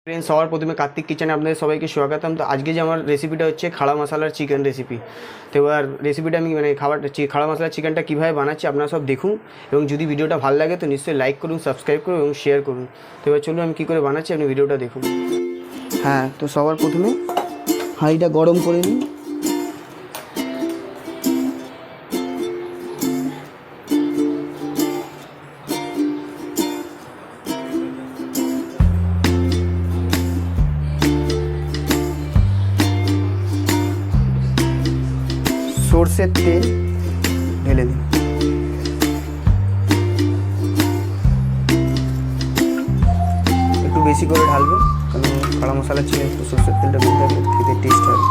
Friends सवार प्रथमे कार्तिक किचेने आपनादेर सबाइके स्वागतम। तो आज के जो रेसिपिटा होच्छे खाड़ा मशालार चिकेन रेसिपि। तो एबार रेसिपिटा आमि माने खाड़ा मशालार चिकेनटा किभाबे बानाच्छि आपनारा सब देखुन एबं जोदि भिडियोटा भालो लागे तो निश्चयई लाइक करुन, सब्सक्राइब करुन एबं शेयर करुन। तो एबार चलुन आमि कि करे बानाच्छि आपनि भिडियोटा देखुन। हाँ, तो सबार प्रथमे हाঁড়িটা गरम करे निन। সরষের তেল ঢেলে দিন। একটু বেশি করে ঢালবেন কারণ খাড়া মশলা চিকেন একটু সরষের তেলটা বেশি থাকলে খেতে টেস্ট হয়।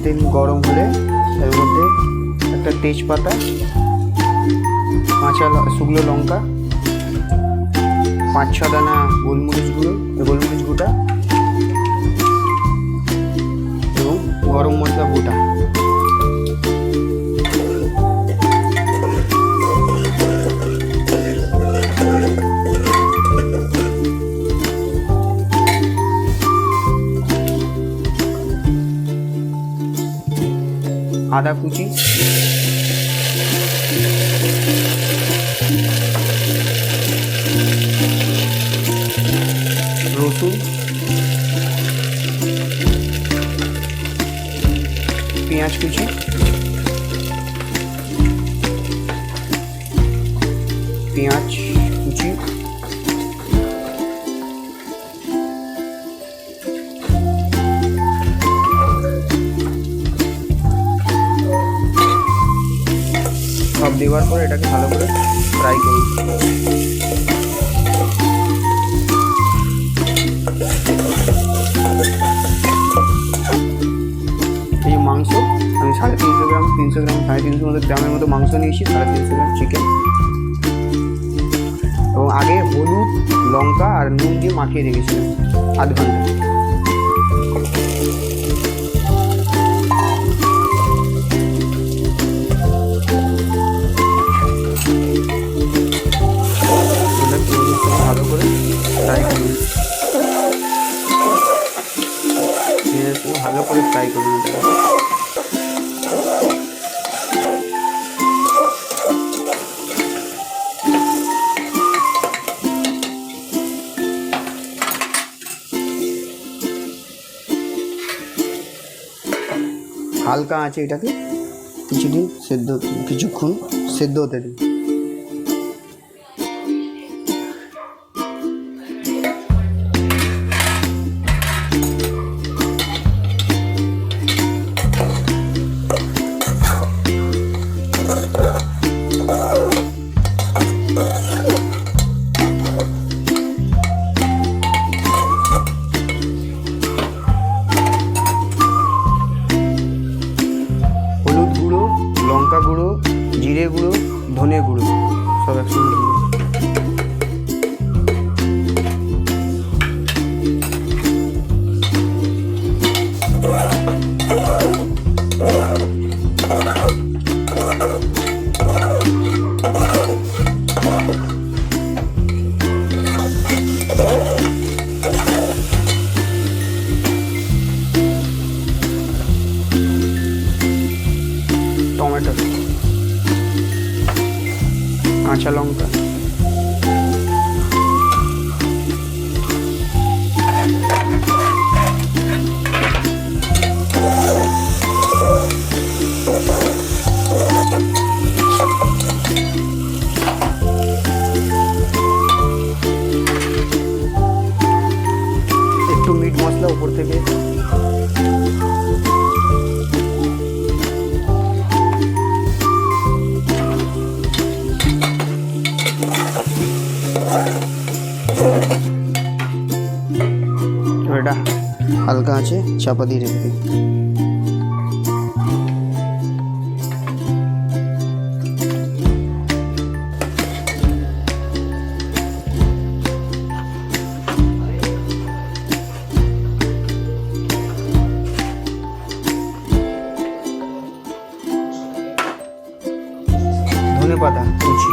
तेल गरम होले एर मध्य एक तेजपाता, काँचा शुकनो लंका, 5-6 दाना गोलमरिच गुड़ा एवं गरम मसला गोटा। आदा कुची, रसुन, पेঁয়াজ कुची, पेঁয়াজ कुची, सब देवार पर एटाके भालो करे फ्राई करुन। ये मांस আমি 350 গ্রাম 300 গ্রাম 350 গ্রামের মতো মাংস নিয়েছি, 350 গ্রাম চিকেন এবং আগে হলুদ লঙ্কা আর নুন দিয়ে মাখিয়ে রেখেছিলাম আধ ঘন্টা। ভালো করে ফ্রাই করুন, ভালো করে ফ্রাই করুন। হালকা আছে এটাকে কিছুক্ষণ সেদ্ধ হতে দিন। लंका गुड़ो, जिरे गुड़ो, धने गुड़ो सब एक संगे टमेटो, काँचा लंका, একটু মিট মশলা উপর থেকে এটা হালকা আছে চাপা দিয়ে রেখে দিই। ধনে পাতা কুচি,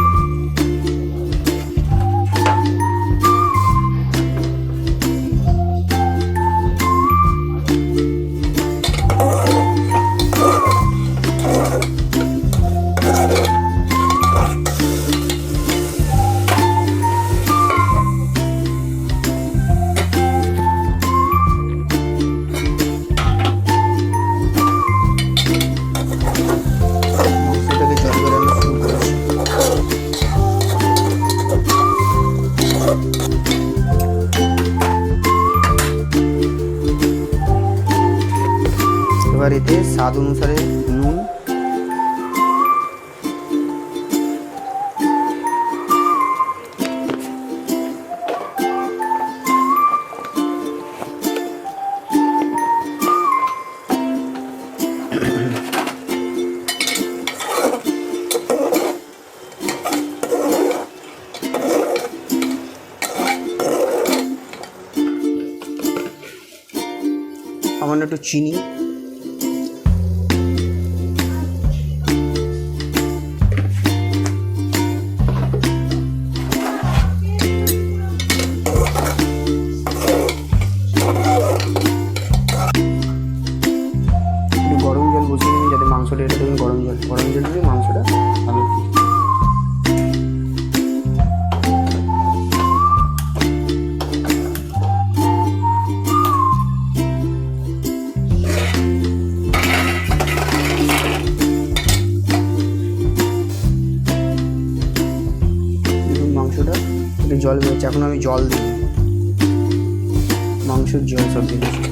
এবার এতে স্বাদ অনুসারে নুন, সামান্য একটু চিনি, গরম জল বসিয়ে নিন যাতে মাংসটা, এটা দেখুন গরম জল দিয়ে মাংসটা ভালো। দেখুন মাংসটা একটু জল বেরোচ্ছে, এখন আমি জল দিই, মাংসের জল সব দিয়েছি,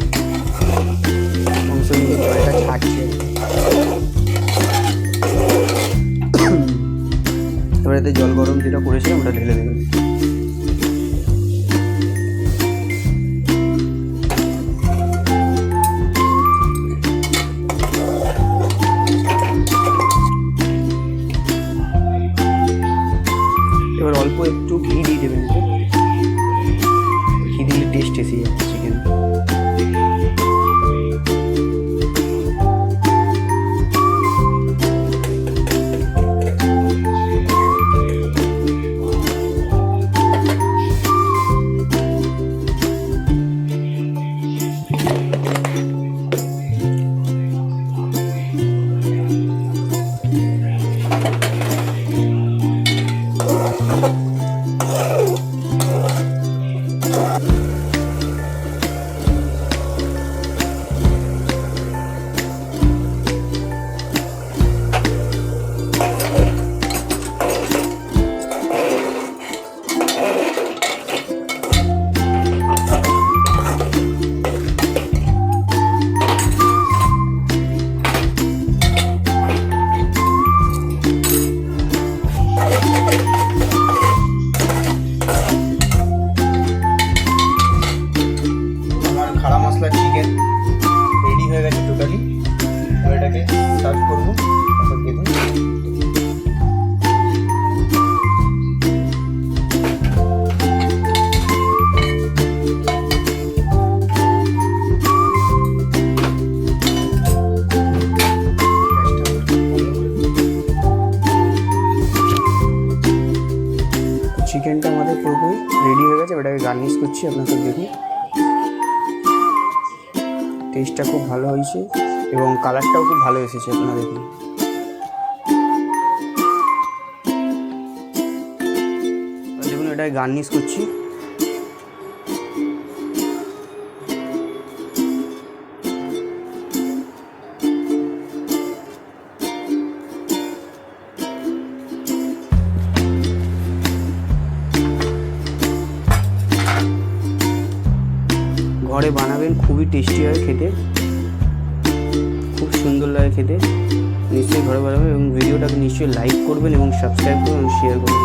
মাংস দিয়ে জলটা ছাড়ছে। এবার এতে জল গরম যেটা করেছিলাম ওটা ঢেলে দেবেন। এবার অল্প একটু ঘি দিয়ে দেবেন, ঘি দিলে টেস্ট এসে যাচ্ছে চিকেন। খাড়া মশলা চিকেন রেডি হয়ে গেছে টোটালি। এবার এটাকে সার্ভ করবো। দেখুন চিকেনটা আমাদের পুরোপুরি রেডি হয়ে গেছে। এটাকে গার্নিশ করছি, আপনারা সব দেখুন। টেস্টটা খুব ভালো হয়েছে এবং কালারটাও খুব ভালো এসেছে, আপনারা দেখুন। দেখুন এটাকে গার্নিশ করছি। ঘরে বানাবেন, খুবই টেস্টি হয় খেতে, খুব সুন্দর লাগে খেতে। নিশ্চয়ই ঘরে বানাবেন এবং ভিডিওটাকে নিশ্চয়ই লাইক করবেন এবং সাবস্ক্রাইব করবেন এবং শেয়ার করবেন।